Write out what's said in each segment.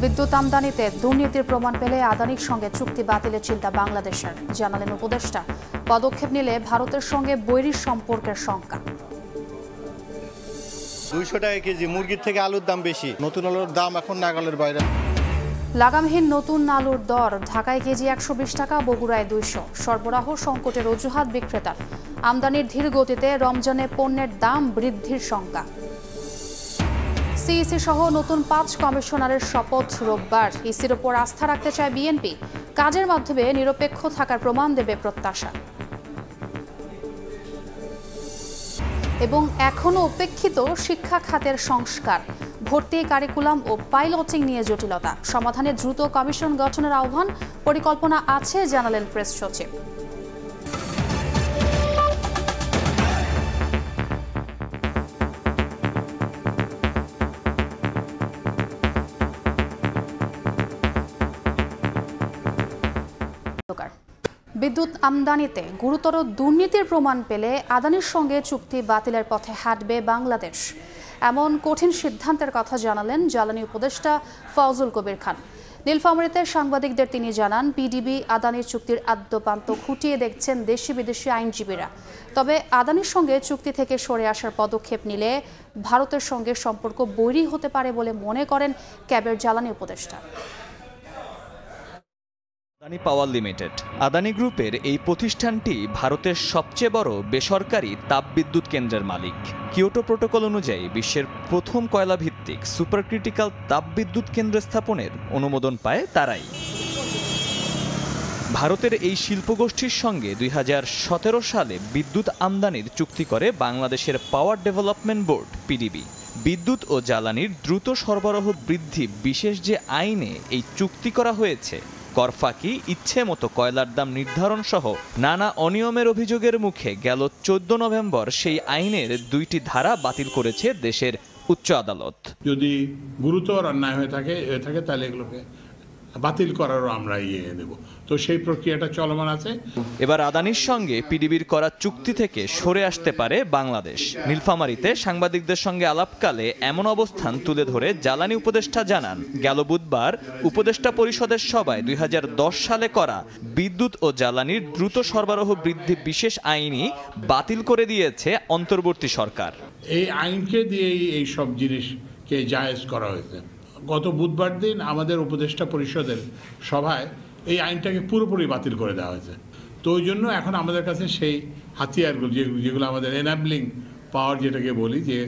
বিদ্যুৎ আমদানিতে দুর্নীতির প্রমাণ পেলে আদানির সঙ্গে চুক্তি বাতিলের চিন্তা বাংলাদেশের, জানালেন উপদেষ্টা। পদক্ষেপ নিলে ভারতের সঙ্গে বৈরী সম্পর্কের শঙ্কা। 200 টাকা কেজি মুরগির থেকে আলুর দাম বেশি, নতুন আলুর দাম এখন নাগালের বাইরে। লাগামহীন নতুন আলুর দর, ঢাকায় কেজি 120 টাকা, বগুড়ায় 200। সরবরাহ সংকটের অজুহাত বিক্রেতার। আমদানির ধীর গতিতে রমজানে পণ্যের দাম বৃদ্ধির শঙ্কা। সিইসি সহ নতুন 5 কমিশনারের শপথ রোববার। ইসির ওপর আস্থা রাখতে চায় বিএনপি। কাজের মাধ্যমে নিরপেক্ষ থাকার প্রমাণ দেবে প্রত্যাশা। এবং এখনও উপেক্ষিত শিক্ষা খাতের সংস্কার, ভর্তি কারিকুলাম ও পাইলটিং নিয়ে জটিলতা। সমাধানে দ্রুত কমিশন গঠনের আহ্বান, পরিকল্পনা আছে জানালেন প্রেস সচিব। বিদ্যুৎ আমদানিতে গুরুতর দুর্নীতির প্রমাণ পেলে আদানির সঙ্গে চুক্তি বাতিলের পথে হাঁটবে বাংলাদেশ, এমন কঠিন সিদ্ধান্তের কথা জানালেন জ্বালানি উপদেষ্টা ফজলুল কবির খান। নীলফামারীতে সাংবাদিকদের তিনি জানান, পিডিবি আদানির চুক্তির আদ্যোপান্ত খুঁটিয়ে দেখছেন দেশি বিদেশি আইনজীবীরা। তবে আদানির সঙ্গে চুক্তি থেকে সরে আসার পদক্ষেপ নিলে ভারতের সঙ্গে সম্পর্ক বৈরী হতে পারে বলে মনে করেন ক্যাবের জ্বালানি উপদেষ্টা। আদানি পাওয়ার লিমিটেড, আদানি গ্রুপের এই প্রতিষ্ঠানটি ভারতের সবচেয়ে বড় বেসরকারি তাপবিদ্যুৎ কেন্দ্রের মালিক। কিয়োটো প্রোটোকল অনুযায়ী বিশ্বের প্রথম কয়লা ভিত্তিক সুপারক্রিটিক্যাল তাপবিদ্যুৎ কেন্দ্র স্থাপনের অনুমোদন পায় তারাই। ভারতের এই শিল্পগোষ্ঠীর সঙ্গে 2017 সালে বিদ্যুৎ আমদানির চুক্তি করে বাংলাদেশের পাওয়ার ডেভেলপমেন্ট বোর্ড পিডিবি। বিদ্যুৎ ও জ্বালানির দ্রুত সরবরাহ বৃদ্ধি বিশেষ যে আইনে এই চুক্তি করা হয়েছে, করফাকি, ইচ্ছে মতো কয়লার দাম নির্ধারণ সহ নানা অনিয়মের অভিযোগের মুখে গেল 14 নভেম্বর সেই আইনের 2টি ধারা বাতিল করেছে দেশের উচ্চ আদালত। যদি গুরুতর অন্যায় হয়ে থাকে তাহলে এগুলোকে বাতিল করারও আমরা নেব, তো সেই প্রক্রিয়াটা চলমান আছে। এবার আদানির সঙ্গে পিডিবির করা চুক্তি থেকে সরে আসতে পারে বাংলাদেশ। নীলফামারীতে সাংবাদিকদের সঙ্গে আলাপকালে এমন অবস্থান তুলে ধরে জ্বালানি উপদেষ্টা জানান, গেল বুধবার উপদেষ্টা পরিষদের সভায় 2010 সালে করা বিদ্যুৎ ও জ্বালানির দ্রুত সরবরাহ বৃদ্ধি বিশেষ আইনই বাতিল করে দিয়েছে অন্তর্বর্তী সরকার। এই আইনকে দিয়েই এই সব জিনিসকে জায়েজ করা হয়েছে। গত বুধবার দিন আমাদের উপদেষ্টা পরিষদের সভায় এই আইনটাকে পুরোপুরি বাতিল করে দেওয়া হয়েছে। তো ওই জন্য এখন আমাদের কাছে সেই হাতিয়ারগুলো যেগুলো আমাদের এনাবলিং পাওয়ার যেটাকে বলি, যে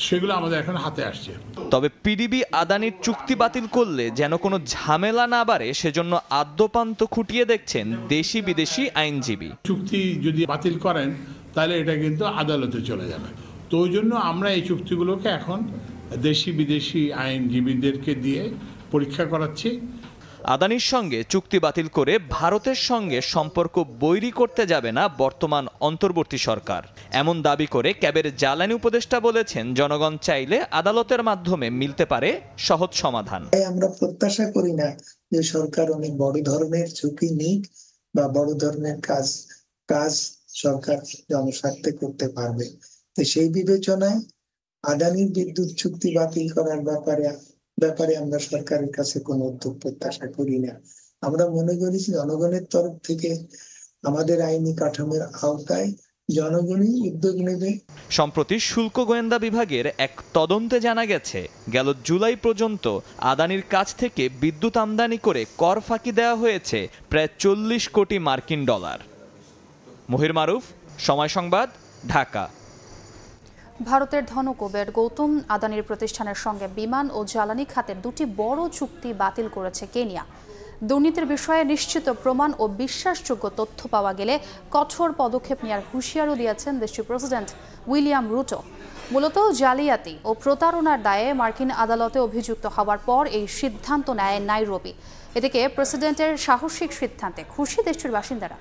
সেগুলো আমাদের এখন হাতে আসছে। তবে পিডিবি আদানির চুক্তি বাতিল করলে যেন কোনো ঝামেলা না বাড়ে সেজন্য আদ্যোপান্ত খুঁটিয়ে দেখছেন দেশি বিদেশি আইনজীবী। চুক্তি যদি বাতিল করেন তাহলে এটা কিন্তু আদালতে চলে যাবে। তো ওই জন্য আমরা এই চুক্তিগুলোকে এখন দেশি বিদেশি আইনজীবীদেরকে দিয়ে পরীক্ষা করাচ্ছি। আদানির সঙ্গে চুক্তি বাতিল করে ভারতের সঙ্গে সম্পর্ক বৈরী করতে যাবে না বর্তমান অন্তর্বর্তী সরকার, এমন দাবি করে ক্যাবের জ্বালানি উপদেষ্টা বলেছেন, জনগণ চাইলে আদালতের মাধ্যমে মিলতে পারে সহজ সমাধান। আমরা প্রত্যাশা করি না যে সরকার অনেক বড় ধরনের ঝুঁকি নিক বা বড় ধরনের কাজ সরকার জনস্বার্থে করতে পারবে। তো সেই বিবেচনায় আদানির বিদ্যুৎ চুক্তি বাতিল করার ব্যাপারে আমরা সরকারের কাছে কোনো উদ্যোগ প্রত্যাশা করি না। আমরা মনে করি জনগণের তরফ থেকে আমাদের আইনি কাঠামোর আওতায় জনগণই উদ্যোগ নেবে। সম্প্রতি শুল্ক গোয়েন্দা বিভাগের এক তদন্তে জানা গেছে, গেল জুলাই পর্যন্ত আদানির কাছ থেকে বিদ্যুৎ আমদানি করে কর ফাঁকি দেওয়া হয়েছে প্রায় 40 কোটি মার্কিন ডলার। মহির মারুফ, সময় সংবাদ, ঢাকা। ভারতের ধনকুবের গৌতম আদানির প্রতিষ্ঠানের সঙ্গে বিমান ও জ্বালানি খাতের 2টি বড় চুক্তি বাতিল করেছে কেনিয়া। দুর্নীতির বিষয়ে নিশ্চিত প্রমাণ ও বিশ্বাসযোগ্য তথ্য পাওয়া গেলে কঠোর পদক্ষেপ নেওয়ার হুঁশিয়ারও দিয়েছেন দেশটির প্রেসিডেন্ট উইলিয়াম রুটো। মূলত জালিয়াতি ও প্রতারণার দায়ে মার্কিন আদালতে অভিযুক্ত হওয়ার পর এই সিদ্ধান্ত নেয় নাইরোবি। এদিকে প্রেসিডেন্টের সাহসিক সিদ্ধান্তে খুশি দেশটির বাসিন্দারা।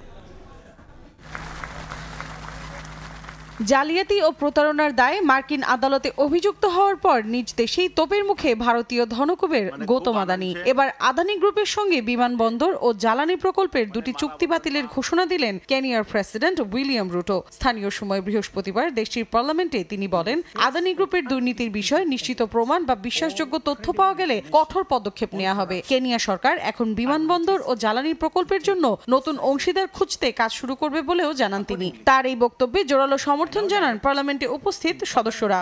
জালিয়াতি ও প্রতারণার দায়ে মার্কিন আদালতে অভিযুক্ত হওয়ার পর নিজ দেশেই তোপের মুখে ভারতীয় ধনকুবের গৌতম আদানি এবার আদানি গ্রুপের সঙ্গে বিমানবন্দর ও জ্বালানি প্রকল্পের দুটি চুক্তি বাতিলের ঘোষণা দিলেন কেনিয়ার প্রেসিডেন্ট উইলিয়াম রুটো। স্থানীয় সময় বৃহস্পতিবার দেশটির পার্লামেন্টে তিনি বলেন, আদানি গ্রুপের দুর্নীতির বিষয়ে নিশ্চিত প্রমাণ বা বিশ্বাসযোগ্য তথ্য পাওয়া গেলে কঠোর পদক্ষেপ নেওয়া হবে। কেনিয়া সরকার এখন বিমানবন্দর ও জ্বালানি প্রকল্পের জন্য নতুন অংশীদার খুঁজতে কাজ শুরু করবে বলেও জানান তিনি। তার এই বক্তব্যে জোরালো সমর্থন জানান পার্লামেন্টে উপস্থিত সদস্যরা।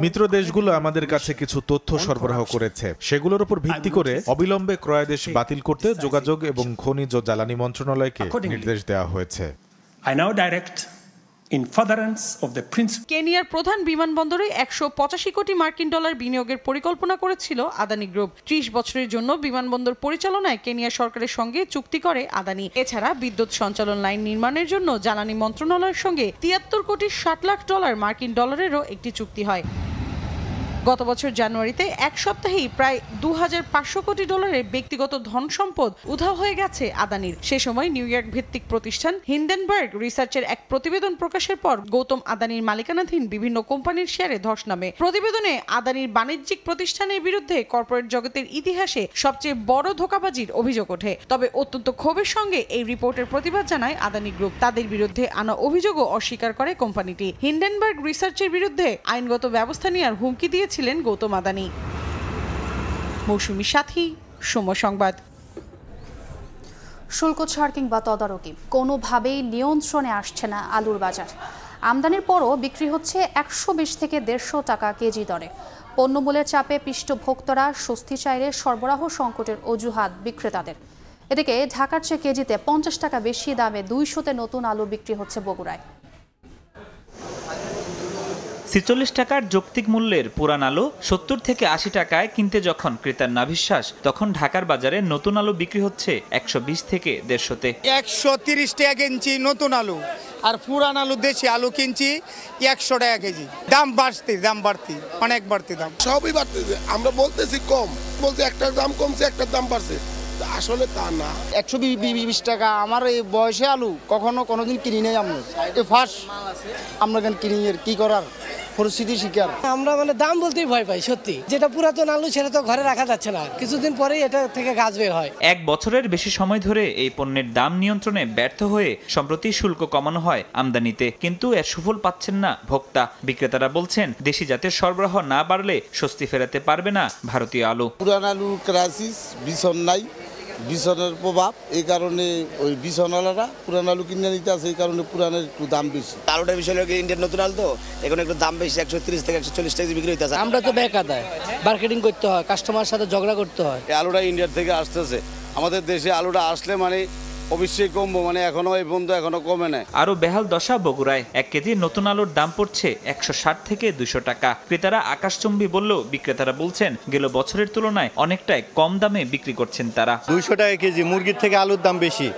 মিত্র দেশগুলো আমাদের কাছে কিছু তথ্য সরবরাহ করেছে, সেগুলোর উপর ভিত্তি করে অবিলম্বে ক্রয়াদেশ বাতিল করতে যোগাযোগ এবং খনিজ ও জ্বালানি মন্ত্রণালয়কে নির্দেশ দেওয়া হয়েছে। কেনিয়ার প্রধান বিমানবন্দরে 185 কোটি মার্কিন ডলার বিনিয়োগের পরিকল্পনা করেছিল আদানি গ্রুপ। 30 বছরের জন্য বিমানবন্দর পরিচালনায় কেনিয়া সরকারের সঙ্গে চুক্তি করে আদানি। এছাড়া বিদ্যুৎ সঞ্চালন লাইন নির্মাণের জন্য জ্বালানি মন্ত্রণালয়ের সঙ্গে 73 কোটি 60 লাখ ডলার মার্কিন ডলারেরও একটি চুক্তি হয়। গত বছর জানুয়ারিতে এক সপ্তাহেই প্রায় 2500 কোটি ডলারের ব্যক্তিগত ধন সম্পদ উধাও হয়ে গেছে আদানির। সে সময় নিউ ইয়র্ক ভিত্তিক প্রতিষ্ঠান হিন্ডেনবার্গ রিসার্চের এক প্রতিবেদন প্রকাশের পর গৌতম আদানির মালিকানাধীন বিভিন্ন কোম্পানির শেয়ারে ধস নামে। প্রতিবেদনে আদানির বাণিজ্যিক প্রতিষ্ঠানের বিরুদ্ধে কর্পোরেট জগতের ইতিহাসে সবচেয়ে বড় ধোঁকাবাজির অভিযোগ ওঠে। তবে অত্যন্ত ক্ষোভের সঙ্গে এই রিপোর্টের প্রতিবাদ জানায় আদানি গ্রুপ। তাদের বিরুদ্ধে আনা অভিযোগও অস্বীকার করে কোম্পানিটি। হিন্ডেনবার্গ রিসার্চের বিরুদ্ধে আইনগত ব্যবস্থা নেওয়ার হুমকি দিয়েছিলেন গৌতম আদানি। মৌসুমী সাথী, সময় সংবাদ। শুল্ক ছাড় কিংবা তদারকি কোনোভাবেই নিয়ন্ত্রণে আসছে না আলুর বাজার। আমদানির পরও বিক্রি হচ্ছে 120 থেকে 150 টাকা কেজি দরে। পণ্যমূল্যের চাপে পিষ্ট ভোক্তারা স্বস্তি চাইলে সরবরাহ সংকটের অজুহাত বিক্রেতাদের। এদিকে ঢাকার চেয়ে কেজিতে 50 টাকা বেশি দামে 200-তে নতুন আলু বিক্রি হচ্ছে বগুড়ায়। ৪৬ টাকার যৌক্তিক মূল্যের পুরান আলু ৭০ থেকে ৮০ টাকায় কিনতে যখন ক্রেতার নাভিশ্বাস, তখন ঢাকার বাজারে নতুন আলু বিক্রি হচ্ছে 120 থেকে 150-তে। 130 টাকা কিনছি নতুন আলু, আর পুরান আলু দেশি আলু কিনছি 100 টাকা কেজি। দাম বাড়তি অনেক বাড়তি দাম, সবই বাড়তেছে। আমরা বলতেছি কম, বলছি একটার দাম কমছে, একটার দাম বাড়ছে, আসলে তা না। 120 টাকা আমার এই বয়সে আলু কোনোদিন কিনি নাই। আমরা ফার্স্ট আমরা কিনি, কি করার পরিস্থিতি শিকার। আমরা দাম বলতেই ভয় পাই সত্যি। যেটা পুরাতন আলু সেটা তো ঘরে রাখা যাচ্ছে না, কিছুদিন পরেই এটা থেকে গাছ বের হয়। এক বছরের বেশি সময় ধরে এই পণ্যের দাম নিয়ন্ত্রণে ব্যর্থ হয়ে সম্প্রতি শুল্ক কমানো হয় আমদানিতে, কিন্তু এর সুফল পাচ্ছেন না ভোক্তা। বিক্রেতারা বলছেন, দেশি জাতের সরবরাহ না বাড়লে স্বস্তি ফেরাতে পারবে না ভারতীয় আলু। পুরান আলু ক্রাইসিস, বিছন নাই, বিছনের প্রভাব, এই কারণে ওই বিছনওয়ালারা পুরান আলু কিনে নিতে আছে, এই কারণে পুরানের একটু দাম বেশি। আলুটার বিষয় হলো ইন্ডিয়ান নতুন আলু, তো এখন একটু দাম বেশি, 130 থেকে 140 টাকা বিক্রি হইতেছে। আমরা তো বেকাদায় মার্কেটিং করতে হয়, কাস্টমার সাথে ঝগড়া করতে হয়। এই আলুটা ইন্ডিয়ার থেকে আসতেছে, আমাদের দেশে আলুটা আসলে অবশ্যই কমবো, এখনো এই বন্ধ এখনো কমে নেয়। আরো বেহাল দশা বগুড়ায়। 1 কেজি নতুন আলুর দাম পড়ছে 160 থেকে 200 টাকা। ক্রেতারা আকাশচুম্বী বললেও বিক্রেতারা বলছেন, গেল বছরের তুলনায় অনেকটাই কম দামে বিক্রি করছেন তারা। 200 টাকা কেজি মুরগির থেকে আলুর দাম বেশি,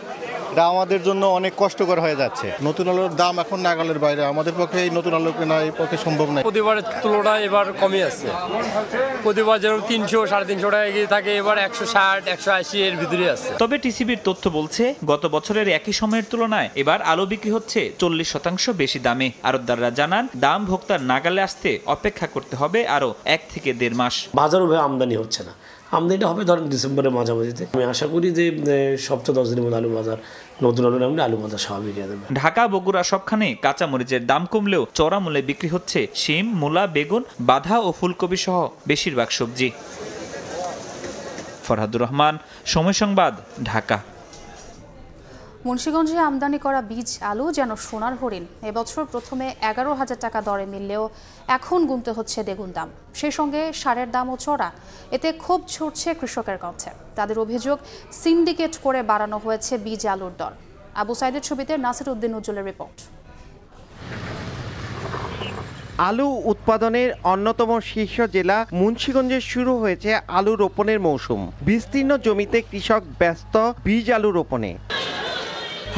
এটা আমাদের জন্য অনেক কষ্টকর হয়ে যাচ্ছে। নতুন আলুর দাম এখন নাগালের বাইরে, আমাদের পক্ষে এই নতুন আলু কেনা এই পক্ষে সম্ভব নয়। প্রতিবারের তুলনায় এবার কমে আছে। প্রতিবার যেরকম 300 350 টাকা কেজি থাকে, এবার 160 180 এর ভিতরে আছে। তবে টিসিবির তথ্য বলছে, গত বছরের একই সময়ের তুলনায় এবার আলু বিক্রি হচ্ছে 40% বেশি দামে। আড়তদাররা জানান, দাম ভোক্তার নাগালে আসতে অপেক্ষা করতে হবে আরো 1 থেকে 1.5 মাস। বাজার ওভাবে আমদানি হচ্ছে না, আমদানিটা হবে ধরেন ডিসেম্বরের মাঝামাঝিতে। আমি আশা করি যে সপ্তাহ 10 দিনের মধ্যে আলু বাজার, নতুন আলু নামলে আলু বাজার স্বাভাবিক হয়ে যাবে। ঢাকা বগুড়া সবখানে কাঁচামরিচের দাম কমলেও চড়া মূল্যে বিক্রি হচ্ছে শিম, মূলা, বেগুন, বাঁধা ও ফুলকপি সহ বেশিরভাগ সবজি। ফরহাদুর রহমান, সময় সংবাদ, ঢাকা। মুন্সিগঞ্জে আমদানি করা বীজ আলু যেন সোনার হরিণ। এবছর প্রথমে 11,000 টাকা দরে মিললেও এখন গুনতে হচ্ছে দ্বিগুণ দাম। সেই সঙ্গে সারের দামও চড়া। এতে ক্ষোভ ছড়ছে কৃষকের কণ্ঠে। তাদের অভিযোগ, সিন্ডিকেট করে বাড়ানো হয়েছে বীজ আলুর দর। আবু সাইদের ছবিতে নাসির উদ্দিন উজ্জ্বলের রিপোর্ট। আলু উৎপাদনের অন্যতম শীর্ষ জেলা মুন্সিগঞ্জে শুরু হয়েছে আলু রোপণের মৌসুম। বিস্তীর্ণ জমিতে কৃষক ব্যস্ত বীজ আলু রোপণে।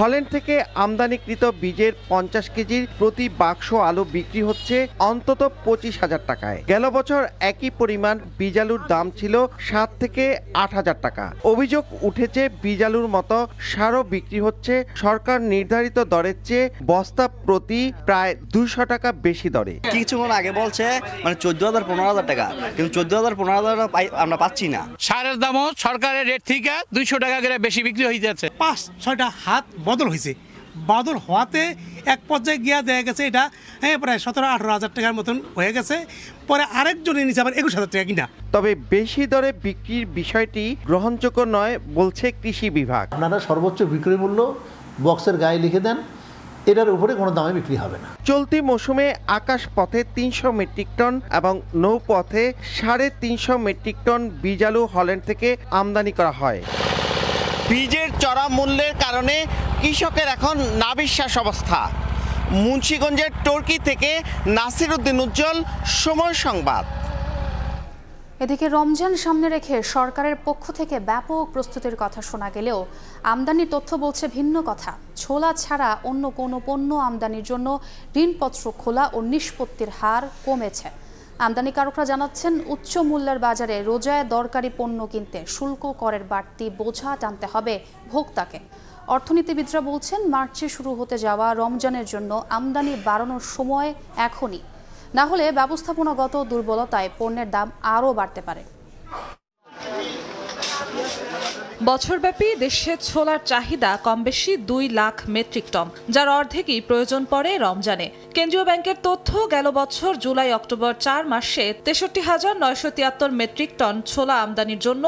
হল্যান্ড থেকে আমদানিকৃত বীজের 50 কেজির প্রতি বাক্স আলু বিক্রি হচ্ছে অন্তত 25,000 টাকায়। গেল বছর একই পরিমাণ বীজ আলুর দাম ছিল 7 থেকে 8,000 টাকা। অভিযোগ উঠেছে বীজ আলুর মতো সারও বিক্রি হচ্ছে সরকার নির্ধারিত দরের চেয়ে বস্তা প্রতি প্রায় 200 টাকা বেশি দরে। কিছুক্ষণ আগে বলছে মানে 14,000 15,000 টাকা, কিন্তু 14,000 15,000 আমরা পাচ্ছি না। সারের দামও সরকারের রেট থেকে 200 টাকা করে বেশি বিক্রি হয়ে যাচ্ছে। 5-6টা হাত বদল হয়েছে, বদল হওয়াতে এক পর্যায়ে গিয়া দেখা গেছে এটা প্রায় 17-18,000 টাকার মতন হয়ে গেছে। পরে আরেকজনের নিচে আবার 21,000 টাকা কিনা। তবে বেশি দরে বিক্রির বিষয়টি গ্রহণযোগ্য নয় বলছে কৃষি বিভাগ। আপনারা সর্বোচ্চ বিক্রয় মূল্য বক্সের গায়ে লিখে দেন, এটার উপরে কোনো দামে বিক্রি হবে না। চলতি মৌসুমে আকাশ পথে 300 মেট্রিক টন এবং নৌপথে 350 মেট্রিক টন বীজ আলু হল্যান্ড থেকে আমদানি করা হয়। বীজের চড়া মূল্যের কারণে কৃষকের এখন নাবিশ্বাস অবস্থা। মুন্সিগঞ্জের টর্কি থেকে নাসির উদ্দিন উজ্জ্বল, সময় সংবাদ। এদিকে রমজান সামনে রেখে সরকারের পক্ষ থেকে ব্যাপক প্রস্তুতির কথা শোনা গেলেও আমদানির তথ্য বলছে ভিন্ন কথা। ছোলা ছাড়া অন্য কোনো পণ্য আমদানির জন্য ঋণপত্র খোলা ও নিষ্পত্তির হার কমেছে। আমদানিকারকরা জানাচ্ছেন উচ্চ মূল্যের বাজারে রোজায় দরকারি পণ্য কিনতে শুল্ক করের বাড়তি বোঝা টানতে হবে ভোক্তাকে। অর্থনীতিবিদরা বলছেন মার্চে শুরু হতে যাওয়া রমজানের জন্য আমদানি বাড়ানোর সময় এখনই, না হলে ব্যবস্থাপনাগত দুর্বলতায় পণ্যের দাম আরও বাড়তে পারে। বছরব্যাপী দেশে ছোলার চাহিদা কম বেশি 2 লাখ মেট্রিক টন, যার অর্ধেকই প্রয়োজন পড়ে রমজানে। কেন্দ্রীয় ব্যাংকের তথ্য, গেল বছর জুলাই অক্টোবর 4 মাসে 63,973 মেট্রিক টন ছোলা আমদানির জন্য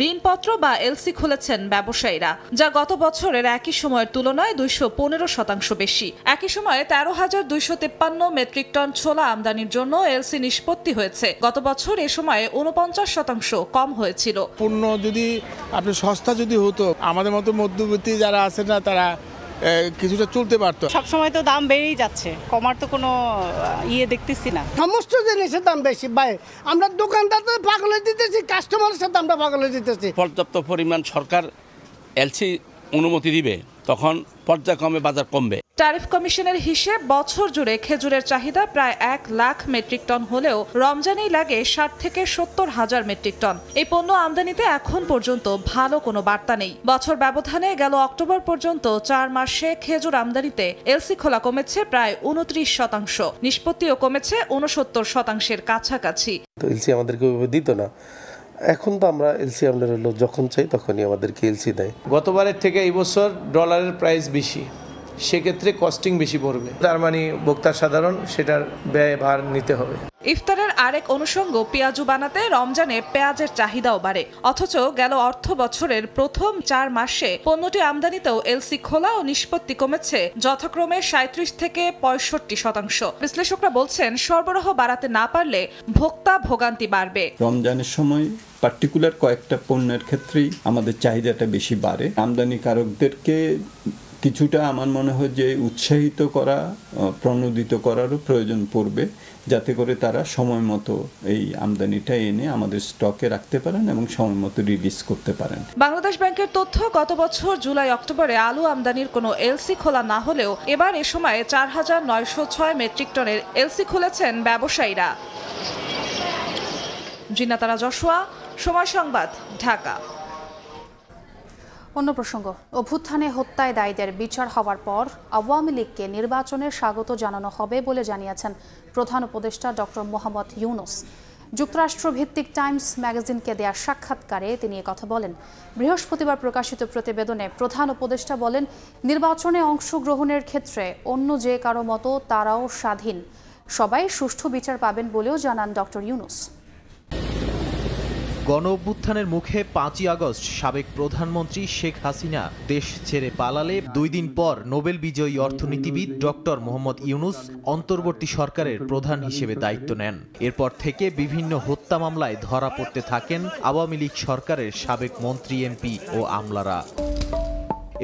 ঋণপত্র বা এলসি খুলেছেন ব্যবসায়ীরা, যা গত বছরের একই সময়ের তুলনায় 215% বেশি। একই সময়ে 13,253 মেট্রিক টন ছোলা আমদানির জন্য এলসি নিষ্পত্তি হয়েছে। গত বছর এ সময়ে 49% কম হয়েছিল। পণ্য যদি আপনি সস্তা যদি হতো, আমাদের মতো মধ্যবিত্ত যারা আছে না, তারা কিছুটা চলতে পারতো। সবসময় তো দাম বেড়েই যাচ্ছে, কমার তো কোনো দেখতেছি না। সমস্ত জিনিসের দাম বেশি ভাই, আমরা দোকানদার তো পাগলে দিতেছি, কাস্টমারের সাথে আমরা পাগলে দিতেছি। পর্যাপ্ত পরিমাণ সরকার এলসি অনুমতি দিবে, তখন পর্যায়ক্রমে বাজার কমবে। ট্যারিফ কমিশনের হিসেব, বছর জুড়ে খেজুরের চাহিদা প্রায় 1 লাখ মেট্রিক টন হলেও রমজানেই লাগে 60 থেকে 70 হাজার মেট্রিক টন। এই পণ্য আমদানিতে এখন পর্যন্ত ভালো কোনো বার্তা নেই। বছর ব্যবধানে গেল অক্টোবর পর্যন্ত 4 মাসে খেজুর আমদানিতে এলসি খোলা কমেছে প্রায় 29%, নিষ্পত্তিও কমেছে 69%-এর কাছাকাছি। এলসি আমাদেরকে দিত না, এখন তো আমরা এলসি আমরা যখন চাই তখনই আমাদেরকে এলসি দেয়। গতবারের থেকে এই বছর ডলারের প্রাইস বেশি, সেক্ষেত্রে কস্টিং বেশি পড়বে, তার মানে ভোক্তা সাধারণ সেটার ব্যয় ভার নিতে হবে। ইফতারের আরেক অনুষঙ্গ পেঁয়াজু বানাতে রমজানে পেঁয়াজের চাহিদাও বাড়ে, অথচ গেল অর্থ বছরের প্রথম 4 মাসে পণ্যটি আমদানিতেও এলসি খোলা ও নিষ্পত্তি কমেছে যথাক্রমে 37 থেকে 65%। বিশ্লেষকরা বলছেন সরবরাহ বাড়াতে না পারলে ভোক্তা ভোগান্তি বাড়বে। রমজানের সময় পার্টিকুলার কয়েকটা পণ্যের ক্ষেত্রেই আমাদের চাহিদাটা বেশি বাড়ে। আমদানিকারকদেরকে কিছুটা আমার মনে হয় যে উৎসাহিত করা, প্রণোদিত করারও প্রয়োজন পড়বে, যাতে করে তারা সময় মতো এই আমদানিটা এনে আমাদের স্টকে রাখতে পারেন এবং সময় মতো রিলিজ করতে পারেন। বাংলাদেশ ব্যাংকের তথ্য, গত বছর জুলাই অক্টোবরে আলু আমদানির কোনো এলসি খোলা না হলেও এবার এ সময়ে 4,906 মেট্রিক টনের এলসি খুলেছেন ব্যবসায়ীরা। জিনাতারা জশুয়া, সময় সংবাদ, ঢাকা। অন্য প্রসঙ্গ, অভ্যুত্থানে হত্যায় দায়ীদের বিচার হওয়ার পর আওয়ামী লীগকে নির্বাচনে স্বাগত জানানো হবে বলে জানিয়েছেন প্রধান উপদেষ্টা ডক্টর মোহাম্মদ ইউনূস। যুক্তরাষ্ট্রভিত্তিক টাইমস ম্যাগাজিনকে দেয়া সাক্ষাৎকারে তিনি কথা বলেন। বৃহস্পতিবার প্রকাশিত প্রতিবেদনে প্রধান উপদেষ্টা বলেন, নির্বাচনে অংশগ্রহণের ক্ষেত্রে অন্য যে কারো মতো তারাও স্বাধীন, সবাই সুষ্ঠু বিচার পাবেন বলেও জানান ডক্টর ইউনূস। গণ অভ্যুত্থানের মুখে 5ই আগস্ট সাবেক প্রধানমন্ত্রী শেখ হাসিনা দেশ ছেড়ে পালালে 2 দিন পর নোবেল বিজয়ী অর্থনীতিবিদ ডক্টর মোহাম্মদ ইউনূস অন্তর্বর্তী সরকারের প্রধান হিসেবে দায়িত্ব নেন। এরপর থেকে বিভিন্ন হত্যা মামলায় ধরা পড়তে থাকেন আওয়ামী লীগ সরকারের সাবেক মন্ত্রী, এমপি ও আমলারা।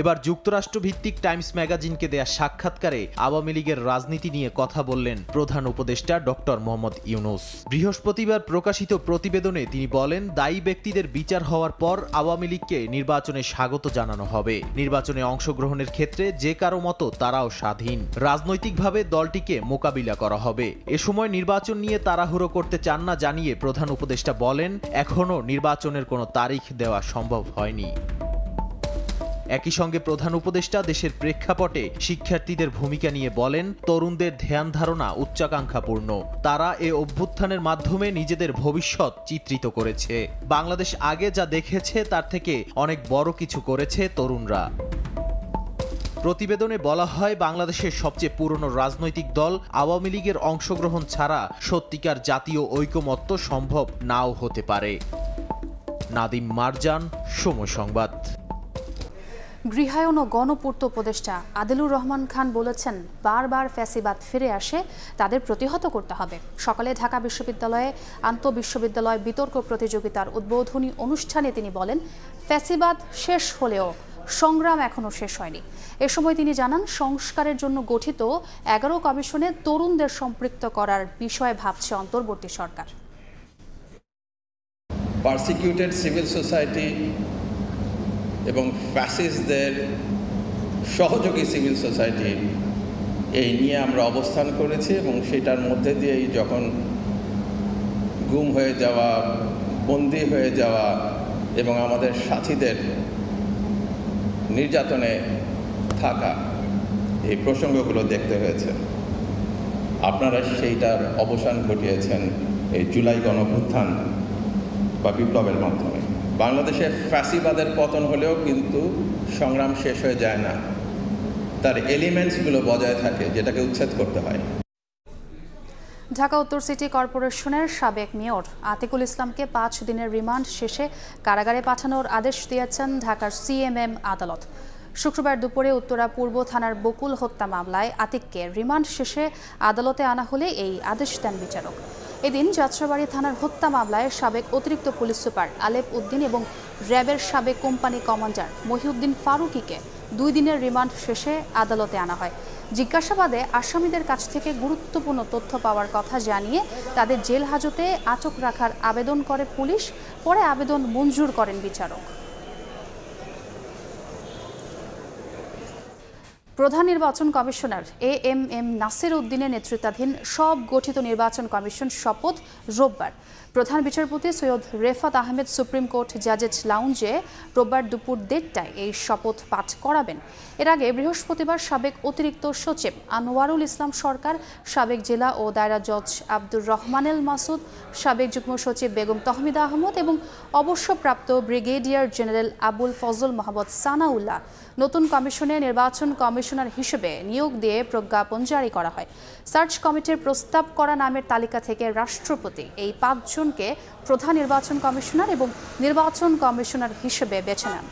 এবার যুক্তরাষ্ট্র ভিত্তিক টাইমস ম্যাগাজিনকে দেয়া সাক্ষাৎকারে আওয়ামী লীগের রাজনীতি নিয়ে কথা বললেন প্রধান উপদেষ্টা ডক্টর মোহাম্মদ ইউনূস। বৃহস্পতিবার প্রকাশিত প্রতিবেদনে তিনি বলেন, দায়ী ব্যক্তিদের বিচার হওয়ার পর আওয়ামী লীগকে নির্বাচনে স্বাগত জানানো হবে। নির্বাচনে অংশগ্রহণের ক্ষেত্রে যে কারো মতো তারাও স্বাধীন। রাজনৈতিকভাবে দলটিকে মোকাবিলা করা হবে। এ সময় নির্বাচন নিয়ে তাড়াহুড়ো করতে চান না জানিয়ে প্রধান উপদেষ্টা বলেন, এখনও নির্বাচনের কোনো তারিখ দেওয়া সম্ভব হয়নি। একই সঙ্গে প্রধান উপদেষ্টা দেশের প্রেক্ষাপটে শিক্ষার্থীদের ভূমিকা নিয়ে বলেন, তরুণদের ধ্যান ধারণা উচ্চাকাঙ্ক্ষাপূর্ণ। তারা এ অভ্যুত্থানের মাধ্যমে নিজেদের ভবিষ্যৎ চিত্রিত করেছে। বাংলাদেশ আগে যা দেখেছে তার থেকে অনেক বড় কিছু করেছে তরুণরা। প্রতিবেদনে বলা হয়, বাংলাদেশের সবচেয়ে পুরনো রাজনৈতিক দল আওয়ামী লীগের অংশগ্রহণ ছাড়া সত্যিকার জাতীয় ঐকমত্য সম্ভব নাও হতে পারে। নাদিম মারজান, সময় সংবাদ। গৃহায়ন ও গণপূর্ত উপদেষ্টা আদিলুর রহমান খান বলেছেন, বারবার ফ্যাসিবাদ ফিরে আসে, তাদের প্রতিহত করতে হবে। সকালে ঢাকা বিশ্ববিদ্যালয়ে আন্তঃবিশ্ববিদ্যালয় বিতর্ক প্রতিযোগিতার উদ্বোধনী অনুষ্ঠানে তিনি বলেন, ফ্যাসিবাদ শেষ হলেও সংগ্রাম এখনো শেষ হয়নি। এ সময় তিনি জানান, সংস্কারের জন্য গঠিত 11 কমিশনে তরুণদের সম্পৃক্ত করার বিষয়ে ভাবছে অন্তর্বর্তী সরকার। পারসিকিউটেড সিভিল সোসাইটি এবং ফ্যাসিস্টদের সহযোগী সিভিল সোসাইটি এই নিয়ে আমরা অবস্থান করেছি এবং সেটার মধ্যে দিয়েই যখন গুম হয়ে যাওয়া, বন্দী হয়ে যাওয়া এবং আমাদের সাথীদের নির্যাতনে থাকা, এই প্রসঙ্গগুলো দেখতে হয়েছে। আপনারা সেইটার অবসান ঘটিয়েছেন এই জুলাই গণঅভ্যুত্থান বা বিপ্লবের মাধ্যমে। বাংলাদেশের ফ্যাসিবাদের পতন হলেও কিন্তু সংগ্রাম শেষ হয়ে যায় না, তার এলিমেন্টসগুলো বজায় থাকে, যেটাকে উচ্ছেদ করতে হয়। ঢাকা উত্তর সিটি কর্পোরেশনের সাবেক মেয়র আতিকুল ইসলামকে 5 দিনের রিমান্ড শেষে কারাগারে পাঠানোর আদেশ দিয়েছেন ঢাকার সিএমএম আদালত। শুক্রবার দুপুরে উত্তরা পূর্ব থানার বকুল হত্যা মামলায় আতিককে রিমান্ড শেষে আদালতে আনা হলে এই আদেশ দেন বিচারক। এদিন যাত্রাবাড়ী থানার হত্যা মামলায় সাবেক অতিরিক্ত পুলিশ সুপার আলেপ উদ্দিন এবং র্যাবের সাবেক কোম্পানি কমান্ডার মহিউদ্দিন ফারুকীকে 2 দিনের রিমান্ড শেষে আদালতে আনা হয়। জিজ্ঞাসাবাদে আসামিদের কাছ থেকে গুরুত্বপূর্ণ তথ্য পাওয়ার কথা জানিয়ে তাদের জেল হাজতে আটক রাখার আবেদন করে পুলিশ। পরে আবেদন মঞ্জুর করেন বিচারক। প্রধান নির্বাচন কমিশনার এএমএম নাসির উদ্দিনের নেতৃত্বাধীন সব গঠিত নির্বাচন কমিশন শপথ রোববার। প্রধান বিচারপতি সৈয়দ রেফাত আহমেদ সুপ্রিম কোর্ট জাজেস লাউঞ্জে রোববার দুপুর 1:30টায় এই শপথ পাঠ করাবেন। এর আগে বৃহস্পতিবার সাবেক অতিরিক্ত সচিব আনোয়ারুল ইসলাম সরকার, সাবেক জেলা ও দায়রা জজ আব্দুর রহমানেল মাসুদ, সাবেক যুগ্ম সচিব বেগম তহমিদা আহমদ এবং অবসরপ্রাপ্ত ব্রিগেডিয়ার জেনারেল আবুল ফজল মোহাম্মদ সানাউল্লাহ নতুন কমিশনে নির্বাচন কমিশনার হিসেবে নিয়োগ দিয়ে প্রজ্ঞাপন জারি করা হয়। সার্চ কমিটির প্রস্তাব করা নামের তালিকা থেকে রাষ্ট্রপতি এই 5 জনকে প্রধান নির্বাচন কমিশনার এবং নির্বাচন কমিশনার হিসেবে বেছে নেন।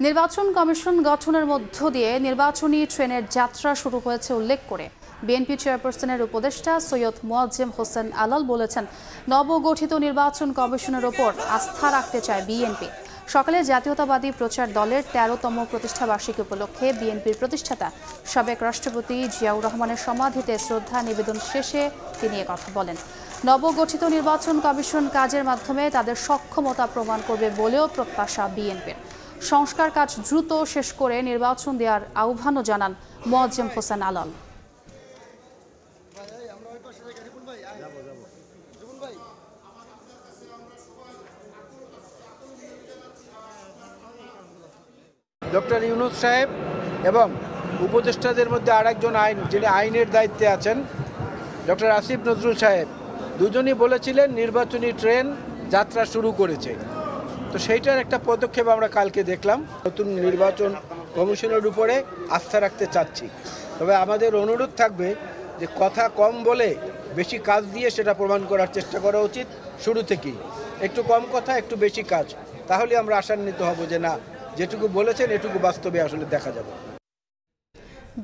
নির্বাচন কমিশন গঠনের মধ্য দিয়ে নির্বাচনী ট্রেনের যাত্রা শুরু হয়েছে উল্লেখ করে বিএনপি চেয়ারপারসনের উপদেষ্টা সৈয়দ মোয়াজ্জেম হোসেন আলাল বলেছেন, নবগঠিত নির্বাচন কমিশনের ওপর আস্থা রাখতে চায় বিএনপি। সকালে জাতীয়তাবাদী প্রচার দলের 13তম প্রতিষ্ঠাবার্ষিকী উপলক্ষে বিএনপির প্রতিষ্ঠাতা সাবেক রাষ্ট্রপতি জিয়াউর রহমানের সমাধিতে শ্রদ্ধা নিবেদন শেষে তিনি কথা বলেন। নবগঠিত নির্বাচন কমিশন কাজের মাধ্যমে তাদের সক্ষমতা প্রমাণ করবে বলেও প্রত্যাশা বিএনপির। সংস্কার কাজ দ্রুত শেষ করে নির্বাচন দেওয়ার আহ্বানও জানান মোয়াজ্জেম হোসেন আলাল। ডক্টর ইউনূস সাহেব এবং উপদেষ্টাদের মধ্যে আরেকজন যিনি আইনের দায়িত্বে আছেন ডক্টর আসিফ নজরুল সাহেব, দুজনই বলেছিলেন নির্বাচনী ট্রেন যাত্রা শুরু করেছে। তো সেইটার একটা পদক্ষেপ আমরা কালকে দেখলাম। নতুন নির্বাচন কমিশনের উপরে আস্থা রাখতে চাচ্ছি, তবে আমাদের অনুরোধ থাকবে যে কথা কম বলে বেশি কাজ দিয়ে সেটা প্রমাণ করার চেষ্টা করা উচিত। শুরু থেকেই একটু কম কথা, একটু বেশি কাজ, তাহলে আমরা আশান্বিত হব যে না, যেটুকু বলেছেন এটুকু বাস্তবে আসলে দেখা যাবে।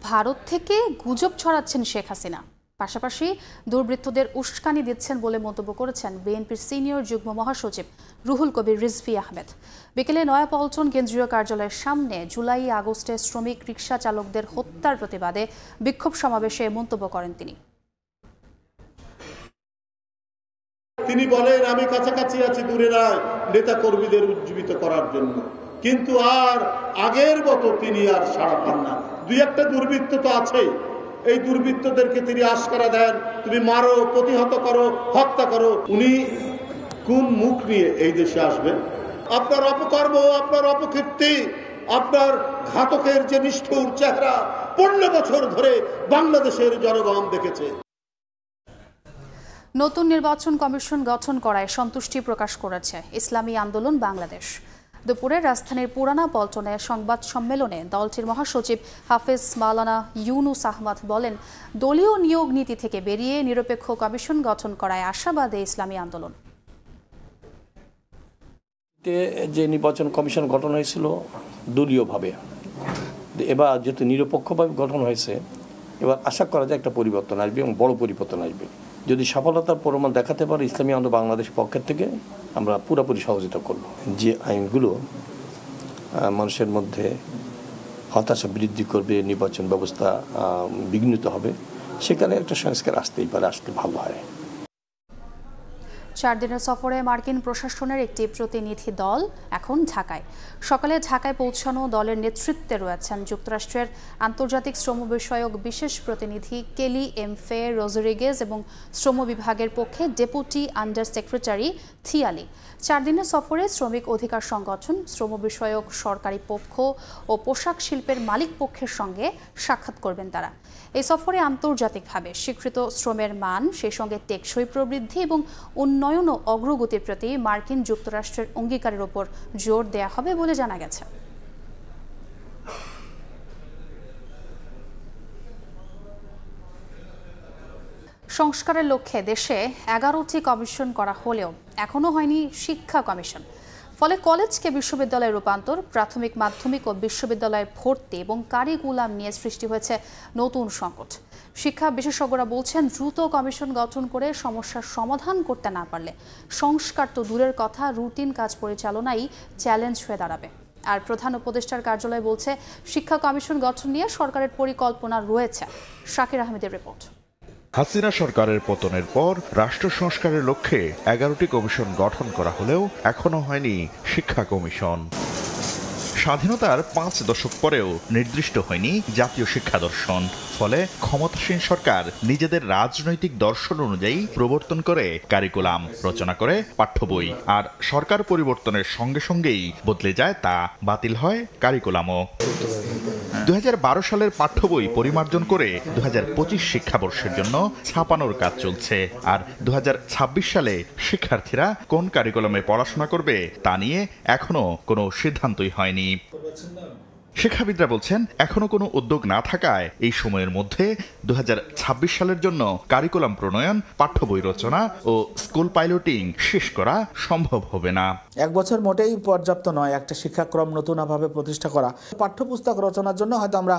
ভারত থেকে গুজব ছড়াচ্ছেন শেখ হাসিনা। পাশাপাশি দুর্বৃত্তদের উস্কানি দিচ্ছেন বলে মন্তব্য করেছেন বিএনপির সিনিয়র যুগ্ম মহাসচিব রুহুল কবির রিজভী আহমেদ। বিকেলে নয়াপল্টন কেন্দ্রীয় কার্যালয়ের সামনে জুলাই আগস্টে শ্রমিক রিকশা চালকদের হত্যার প্রতিবাদে বিক্ষোভ সমাবেশে মন্তব্য করেন তিনি বলেন, আমি কাছাকাছি আছি, দূরে নয়, নেতা কর্মীদের উজ্জীবিত করার জন্য। কিন্তু আর আগের মতো তিনি আর সাড়া পান না। দুই একটা দুর্বৃত্ত তো আছে, এই দুর্বৃত্তদেরকে তিনি আশকারা দেন, তুমি মারো, প্রতিহত করো, হত্যা করো। উনি কোন মুখ নিয়ে এই দেশে আসবেন? আপনার অপকর্ম, আপনার অপকীর্তি, আপনার ঘাতকের যে নিষ্ঠুর চেহারা 15 বছর ধরে বাংলাদেশের জনগণ দেখেছে। নতুন নির্বাচন কমিশন গঠন করায় সন্তুষ্টি প্রকাশ করেছে ইসলামী আন্দোলন বাংলাদেশ। দুপুরে রাজধানীর পুরানা পল্টনে সংবাদ সম্মেলনে দলটির মহাসচিব হাফেজ মাওলানা ইউনুস আহমদ বলেন, দলীয় নিয়োগ নীতি থেকে বেরিয়ে নিরপেক্ষ কমিশন গঠন করায় আশাবাদী ইসলামী আন্দোলন। যে নির্বাচন কমিশন গঠন হয়েছিল দলীয়ভাবে, এবার যেহেতু নিরপেক্ষভাবে গঠন হয়েছে, এবার আশা করা যায় একটা পরিবর্তন আসবে এবং বড় পরিবর্তন আসবে। যদি সফলতার প্রমাণ দেখাতে পারে ইসলামী আন্দোলন বাংলাদেশ পক্ষের থেকে আমরা পুরোপুরি সহযোগিতা করব। যে আইনগুলো মানুষের মধ্যে হতাশা বৃদ্ধি করবে, নির্বাচন ব্যবস্থা বিঘ্নিত হবে, সেখানে একটা সংস্কার আসতেই পারে, আসতে ভালো হয়। 4 দিনের সফরে মার্কিন প্রশাসনের একটি প্রতিনিধি দল এখন ঢাকায়। সকালে ঢাকায় পৌঁছানো দলের নেতৃত্বে রয়েছেন যুক্তরাষ্ট্রের আন্তর্জাতিক শ্রম বিষয়ক বিশেষ প্রতিনিধি কেলি এম ফে রোজরিগেজ এবং শ্রম বিভাগের পক্ষে ডেপুটি আন্ডার সেক্রেটারি থিয়ালি। 4 দিনের সফরে শ্রমিক অধিকার সংগঠন, শ্রম বিষয়ক সরকারি পক্ষ ও পোশাক শিল্পের মালিক পক্ষের সঙ্গে সাক্ষাৎ করবেন তারা। এই সফরে আন্তর্জাতিকভাবে স্বীকৃত শ্রমের মান, সেই সঙ্গে টেকসই প্রবৃদ্ধি এবং উন্নয়ন ও অগ্রগতির প্রতি মার্কিন যুক্তরাষ্ট্রের অঙ্গীকারের ওপর জোর দেয়া হবে বলে জানা গেছে। সংস্কারের লক্ষ্যে দেশে 11টি কমিশন করা হলেও এখনো হয়নি শিক্ষা কমিশন। ফলে কলেজকে বিশ্ববিদ্যালয়ে রূপান্তর, প্রাথমিক, মাধ্যমিক ও বিশ্ববিদ্যালয়ে ভর্তি এবং কারিকুলাম নিয়ে সৃষ্টি হয়েছে নতুন সংকট। শিক্ষা বিশেষজ্ঞরা বলছেন, দ্রুত কমিশন গঠন করে সমস্যার সমাধান করতে না পারলে সংস্কার তো দূরের কথা, রুটিন কাজ পরিচালনাই চ্যালেঞ্জ হয়ে দাঁড়াবে। আর প্রধান উপদেষ্টার কার্যালয় বলছে, শিক্ষা কমিশন গঠন নিয়ে সরকারের পরিকল্পনা রয়েছে। শাকির আহমেদের রিপোর্ট। হাসিনা সরকারের পতনের পর রাষ্ট্র সংস্কারের লক্ষ্যে 11টি কমিশন গঠন করা হলেও এখনো হয়নি শিক্ষা কমিশন। স্বাধীনতার 5 দশক পরেও নির্দিষ্ট হয়নি জাতীয় শিক্ষা দর্শন। ফলে ক্ষমতাসীন সরকার নিজেদের রাজনৈতিক দর্শন অনুযায়ী প্রবর্তন করে কারিকুলাম, রচনা করে পাঠ্য বই। আর সরকার পরিবর্তনের সঙ্গে সঙ্গেই বদলে যায় তা, বাতিল হয় কারিকুলামও। 2012 সালের পাঠ্য বই পরিমার্জন করে 2025 শিক্ষাবর্ষের জন্য ছাপানোর কাজ চলছে। আর 2026 সালে শিক্ষার্থীরা কোন কারিকুলামে পড়াশোনা করবে তা নিয়ে এখনো কোনো সিদ্ধান্তই হয়নি। শিক্ষাবিদরা বলছেন, এখনো কোনো উদ্যোগ না থাকায় এই সময়ের মধ্যে 2026 সালের জন্য কারিকুলাম প্রণয়ন, পাঠ্য বই রচনা ও স্কুল পাইলটিং শেষ করা সম্ভব হবে না। 1 বছর মোটেই পর্যাপ্ত নয় একটা শিক্ষাক্রম নতুনভাবে প্রতিষ্ঠা করা। পাঠ্যপুস্তক রচনার জন্য হয়তো আমরা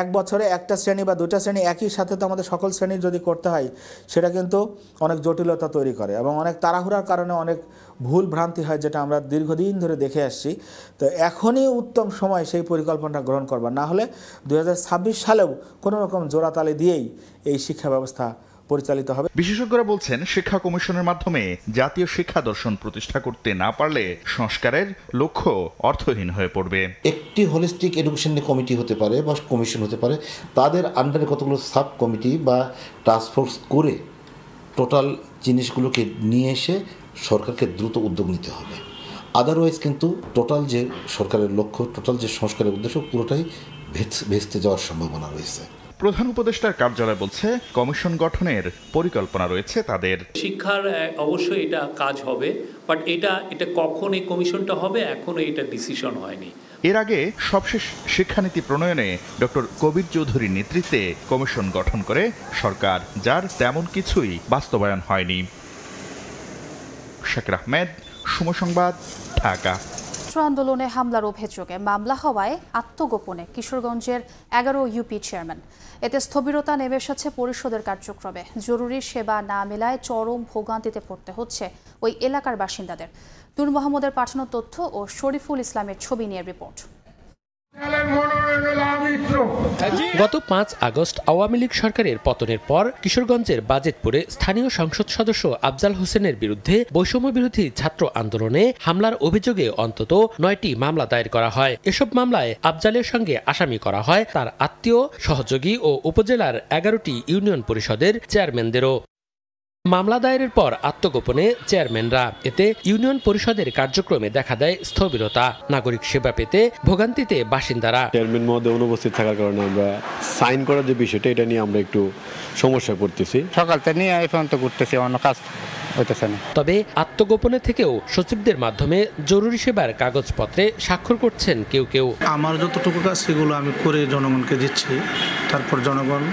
1 বছরে একটা শ্রেণী বা 2টা শ্রেণী একই সাথে তো আমাদের সকল শ্রেণী যদি করতে হয়, সেটা কিন্তু অনেক জটিলতা তৈরি করে এবং অনেক তাড়াহুড়ার কারণে অনেক ভুল ভ্রান্তি হয়, যেটা আমরা দীর্ঘদিন ধরে দেখে আসছি। তো এখনই উত্তম সময় সেই পরিকল্পনাটা গ্রহণ করবার, না হলে 2026 সালেও কোনো রকম জোড়াতালি দিয়েই এই শিক্ষা ব্যবস্থা পরিচালিত হবে। বিশেষজ্ঞরা বলছেন, শিক্ষা কমিশনের মাধ্যমে জাতীয় শিক্ষা দর্শন প্রতিষ্ঠা করতে না পারলে সংস্কারের লক্ষ্য অর্থহীন হয়ে পড়বে। একটি হোলিস্টিক এডুকেশন কমিটি হতে পারে বা কমিশন হতে পারে, তাদের আন্ডারে কতগুলো সাব কমিটি বা টাস্কফোর্স করে টোটাল জিনিসগুলোকে নিয়ে এসে সরকারকে দ্রুত উদ্যোগ নিতে হবে। আদারওয়াইজ কিন্তু টোটাল যে সরকারের লক্ষ্য, টোটাল যে সংস্কারের উদ্দেশ্য, পুরোটাই ভেস্তে যাওয়ার সম্ভাবনা রয়েছে। প্রধান উপদেষ্টার কার্যালয় বলছে, কমিশন গঠনের পরিকল্পনা রয়েছে তাদের। শিক্ষার অবশ্যই এটা কাজ হবে, বাট এটা কখন এই কমিশনটা হবে এখনো এটা ডিসিশন হয়নি। এর আগে সবশেষ শিক্ষানীতি প্রণয়নে ডক্টর কবির চৌধুরীর নেতৃত্বে কমিশন গঠন করে সরকার, যার তেমন কিছুই বাস্তবায়ন হয়নি। শাকির আহমেদ, সময় সংবাদ, ঢাকা। আন্দোলনে হামলার অভিযোগে মামলা হওয়ায় আত্মগোপনে কিশোরগঞ্জের 11 ইউপি চেয়ারম্যান। এতে স্থবিরতা নেমে এসেছে পরিষদের কার্যক্রমে। জরুরি সেবা না মেলায় চরম ভোগান্তিতে পড়তে হচ্ছে ওই এলাকার বাসিন্দাদের। নূর মোহাম্মদের পাঠানো তথ্য ও শরীফুল ইসলামের ছবি নিয়ে রিপোর্ট। গত 5 আগস্ট আওয়ামী লীগ সরকারের পতনের পর কিশোরগঞ্জের বাজেটপুরে স্থানীয় সংসদ সদস্য আফজাল হোসেনের বিরুদ্ধে বৈষম্য বিরোধী ছাত্র আন্দোলনে হামলার অভিযোগে অন্তত 9টি মামলা দায়ের করা হয়। এসব মামলায় আফজালের সঙ্গে আসামি করা হয় তার আত্মীয়, সহযোগী ও উপজেলার 11টি ইউনিয়ন পরিষদের চেয়ারম্যানদেরও। মামলা দায়েরের পর আত্মগোপনে চেয়ারম্যানরা। এতে ইউনিয়ন পরিষদের কার্যক্রমে দেখা দেয় স্থবিরতা। নাগরিক সেবা পেতে ভোগান্তিতে বাসিন্দারা। চেয়ারম্যান মহোদয় অনুপস্থিত থাকার কারণে আমরা সাইন করার যে বিষয়টা, এটা নিয়ে আমরা একটু সমস্যায় পড়তেছি। সকাল থেকে নিয়ে এই পর্যন্ত করতেছি, অন্য কাজ হইতেছে না। তবে আত্মগোপনে থেকেও সচিবদের মাধ্যমে জরুরি সেবার কাগজপত্রে স্বাক্ষর করছেন কেউ কেউ। আমার যতটুকু কাজ সেগুলো আমি করে জনগণকে দিচ্ছি, তারপর জনগণ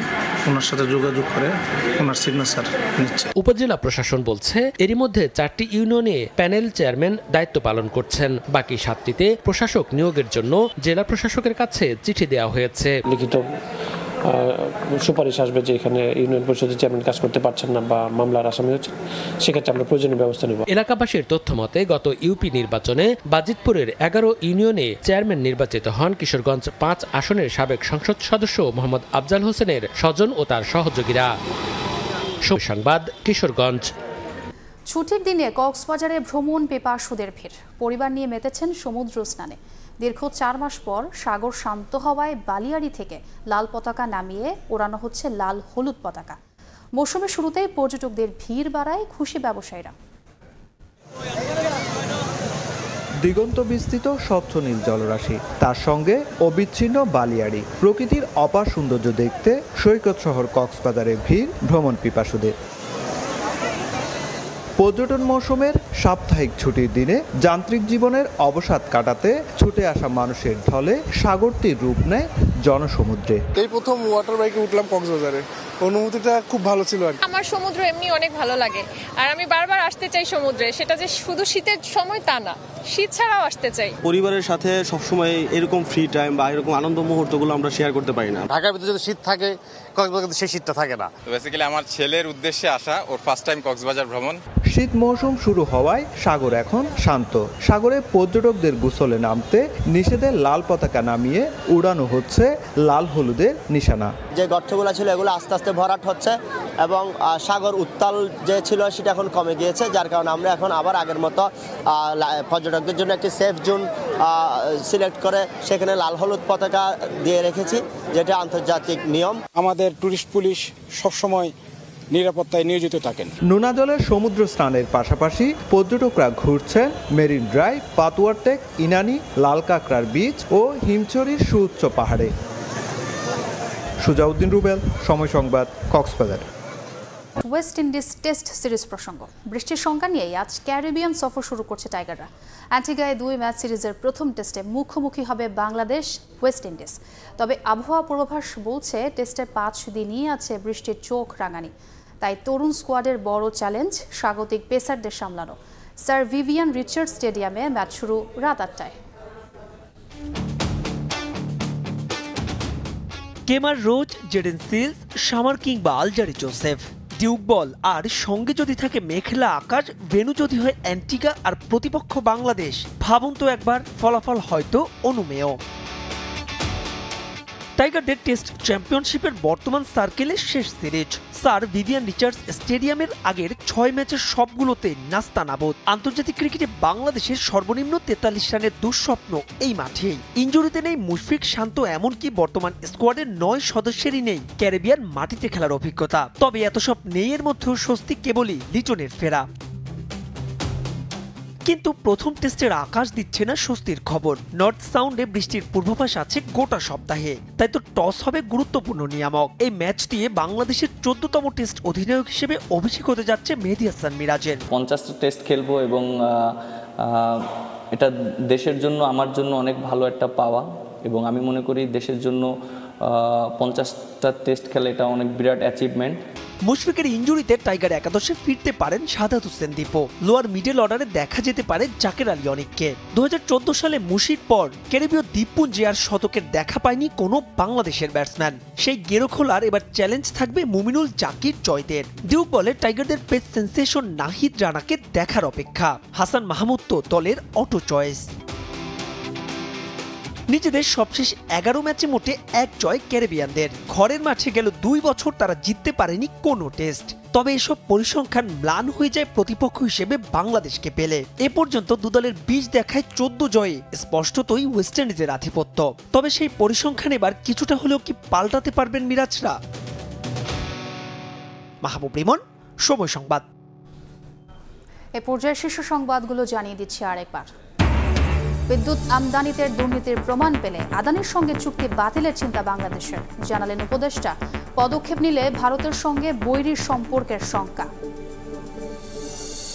ওনার সাথে যোগাযোগ করে ওনার সিগনেচার নিচ্ছে। উপজেলা প্রশাসন বলছে এরই মধ্যে 4টি ইউনিয়নে প্যানেল চেয়ারম্যান দায়িত্ব পালন করছেন। বাকি 7টিতে প্রশাসক নিয়োগের জন্য জেলা প্রশাসকের কাছে চিঠি দেওয়া হয়েছে। লিখিত সুপারিশ আসবে যে এখানে ইউনিয়ন পরিষদের চেয়ারম্যান কাজ করতে পারছেন না বা মামলার আসামি হচ্ছে, সেক্ষেত্রে আমরা প্রয়োজনীয় ব্যবস্থা নেব। এলাকাবাসীর তথ্য মতে গত ইউপি নির্বাচনে বাজিতপুরের 11 ইউনিয়নে চেয়ারম্যান নির্বাচিত হন কিশোরগঞ্জ 5 আসনের সাবেক সংসদ সদস্য মোহাম্মদ আফজাল হোসেনের স্বজন ও তার সহযোগীরা। সংবাদ, কিশোরগঞ্জ। ছুটির দিনে কক্সবাজারে ভ্রমণ পিপাসুদের ভিড়। পরিবার নিয়ে মেতেছেন সমুদ্র স্নানে। দীর্ঘ 4 মাস পর সাগর শান্ত হওয়ায় বালিয়াড়ি থেকে লাল পতাকা নামিয়ে ওড়ানো হচ্ছে লাল হলুদ পতাকা। মৌসুমের শুরুতেই পর্যটকদের ভিড় বাড়ায় খুশি ব্যবসায়ীরা। দিগন্ত বিস্তৃত স্বচ্ছ নীল জলরাশি, তার সঙ্গে অবিচ্ছিন্ন বালিয়াড়ি। প্রকৃতির অপার সৌন্দর্য দেখতে সৈকত শহর কক্সবাজারে ভিড় ভ্রমণ পিপাসুদের। পর্যটন মৌসুমের সাপ্তাহিক ছুটির দিনে যান্ত্রিক জীবনের অবসাদ কাটাতে ছুটে আসা মানুষের ঢলে সাগরটির রূপ নেয় জনসমুদ্রে। এই প্রথম ওয়াটার বাইকে উঠলাম কক্সবাজারে, অনুভূতিটা খুব ভালো ছিল। আমার সমুদ্র এমনি অনেক ভালো লাগে, আর আমি বারবার আসতে চাই সমুদ্রে। সেটা যে শুধু শীতের সময় তা না, শীত ছাড়াও আসতে চাই। পরিবারের সাথে সবসময় এরকম ফ্রি টাইম বা এরকম আনন্দ মুহূর্তগুলো আমরা শেয়ার করতে পারি না। ঢাকার ভিতরে যদি শীত থাকে, কক্সবাজারে সেই শীতটা থাকে না। বেসিক্যালি আমার ছেলের উদ্দেশ্যে আসা, ওর ফার্স্ট টাইম কক্সবাজার ভ্রমণ। শীত মৌসুম শুরু হওয়ায় সাগর এখন শান্ত। সাগরে পর্যটকদের গোসলে নামতে নিষেধের লাল পতাকা নামিয়ে উড়ানো হচ্ছে লাল হলুদের নিশানা। যে গর্তগুলো ছিল এগুলো আস্তে আস্তে ভরাট হচ্ছে এবং সাগর উত্তাল যে ছিল সেটা এখন কমে গিয়েছে, যার কারণে আমরা এখন আবার আগের মতো পর্যটকদের জন্য একটি সেফ জোন সিলেক্ট করে সেখানে লাল হলুদ পতাকা দিয়ে রেখেছি, যেটা আন্তর্জাতিক নিয়ম। আমাদের টুরিস্ট পুলিশ সবসময় নিরাপত্তায় নিয়োজিত থাকেন। নোনা জলের সমুদ্র স্নানের পাশাপাশি পর্যটকরা ঘুরছেন মেরিন ড্রাইভ, পাতুয়ার টেক, ইনানি, লাল কাঁকড়ার বীচ ও হিমছড়ির সুউচ্চ পাহাড়ে। সুজাউদ্দিন রুবেল, সময় সংবাদ, Cox's Bazar. West Indies test series প্রসঙ্গ। বৃষ্টির শঙ্কা নিয়েই আজ ক্যারিবিয়ান সফর শুরু করছে টাইগাররা। অ্যান্টিগায় 2 ম্যাচ সিরিজের প্রথম টেস্টে মুখোমুখি হবে বাংলাদেশ ওয়েস্ট ইন্ডিজ। তবে আবহাওয়া পূর্বাভাস বলছে টেস্টের 5 দিনই আছে বৃষ্টির চোখ রাঙানি। তাই তরুণ স্কোয়াডের বড় চ্যালেঞ্জ স্বাগতিক পেসারদের সামলানো। স্যার ভিভিয়ান রিচার্ড স্টেডিয়ামে ম্যাচ শুরু রাত 8টায়। কেমার রোজ, জেডেন সিলস, সামার কিংবা আলজারি জোসেফ, ডিউক বল আর সঙ্গে যদি থাকে মেঘলা আকাশ, ভেন্যু যদি হয় অ্যান্টিগা আর প্রতিপক্ষ বাংলাদেশ, ভাবুন তো একবার, ফলাফল হয়তো অনুমেয়। টাইগারদের টেস্ট চ্যাম্পিয়নশিপের বর্তমান সার্কেলের শেষ সিরিজ। স্যার ভিভিয়ান রিচার্ডস স্টেডিয়ামের আগের 6 ম্যাচের সবগুলোতে নাস্তানাবুদ। আন্তর্জাতিক ক্রিকেটে বাংলাদেশের সর্বনিম্ন 43 রানের দুঃস্বপ্ন এই মাঠেই। ইনজুরিতে নেই মুশফিক, শান্ত, এমনকি বর্তমান স্কোয়াডের 9 সদস্যেরই নেই ক্যারিবিয়ান মাটিতে খেলার অভিজ্ঞতা। তবে এত সব নেই এর মধ্যেও স্বস্তি কেবলই লিটনের ফেরা। কিন্তু প্রথম টেস্টের আকাশ দিচ্ছে না স্বস্তির খবর। নর্থ সাউন্ডে বৃষ্টির পূর্বাভাস আছে গোটা সপ্তাহে, তাই তো টস হবে গুরুত্বপূর্ণ নিয়ামক। এই ম্যাচ দিয়ে বাংলাদেশের 14তম টেস্ট অধিনায়ক হিসেবে অভিষেক হতে যাচ্ছে মেহেদী হাসান মিরাজের। 50টা টেস্ট খেলবো এবং এটা দেশের জন্য, আমার জন্য অনেক ভালো একটা পাওয়া, এবং আমি মনে করি দেশের জন্য 50টা টেস্ট খেলে এটা অনেক বিরাট অ্যাচিভমেন্ট। মুশফিকের ইনজুরিতে টাইগার একাদশে ফিরতে পারেন শাহাদাত হোসেন দীপু। লোয়ার মিডল অর্ডারে দেখা যেতে পারে জাকের আলী অনিককে। 2014 সালে মুশির পর ক্যারিবীয় দ্বীপপুঞ্জে আর শতকের দেখা পায়নি কোনো বাংলাদেশের ব্যাটসম্যান। সেই গেরো খোলার এবার চ্যালেঞ্জ থাকবে মুমিনুল জাকির জয়দের। ডিউক বলে টাইগারদের পেস সেন্সেশন নাহিদ রানাকে দেখার অপেক্ষা। হাসান মাহমুদ তো দলের অটো চয়েস। নিজেদের সবশেষ 11 ম্যাচে মোটে 1 জয় ক্যারিবিয়ানদের। ঘরের মাঠে গেল 2 বছর তারা জিততে পারেনি কোনো টেস্ট। তবে এসব পরিসংখ্যান ম্লান হয়ে যায় প্রতিপক্ষ হিসেবে বাংলাদেশকে পেলে। এ পর্যন্ত দুদলের 20 দেখায় 14 জয়ে স্পষ্টতই ওয়েস্ট ইন্ডিজের আধিপত্য। তবে সেই পরিসংখ্যান এবার কিছুটা হলেও কি পাল্টাতে পারবেন মিরাজরা? মাহবুব রিমন, সময় সংবাদ। এ পর্যায়ে শীর্ষ সংবাদগুলো জানিয়ে দিচ্ছি আরেকবার। বিদ্যুৎ আমদানিতে দুর্নীতির প্রমাণ পেলে আদানির সঙ্গে চুক্তি বাতিলের চিন্তা বাংলাদেশের, জানালেন উপদেষ্টা। পদক্ষেপ নিলে ভারতের সঙ্গে বৈরী সম্পর্কের শঙ্কা।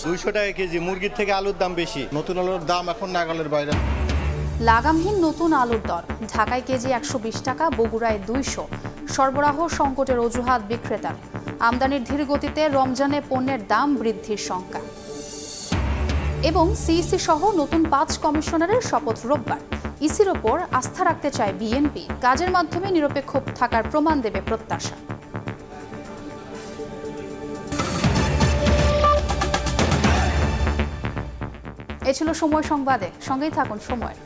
200 টাকা কেজি মুরগির থেকে আলুর দাম বেশি, নতুন আলুর দাম এখন নাগালের বাইরে। লাগামহীন নতুন আলুর দর, ঢাকায় কেজি 120 টাকা, বগুড়ায় 200। সরবরাহ সংকটের অজুহাত বিক্রেতার। আমদানির ধীর গতিতে রমজানে পণ্যের দাম বৃদ্ধির শঙ্কা। এবং সিইসি সহ নতুন 5 কমিশনারের শপথ রোববার। ইসির ওপর আস্থা রাখতে চায় বিএনপি, কাজের মাধ্যমে নিরপেক্ষ থাকার প্রমাণ দেবে প্রত্যাশা। এ ছিল সময় সংবাদে, সঙ্গেই থাকুন সময়।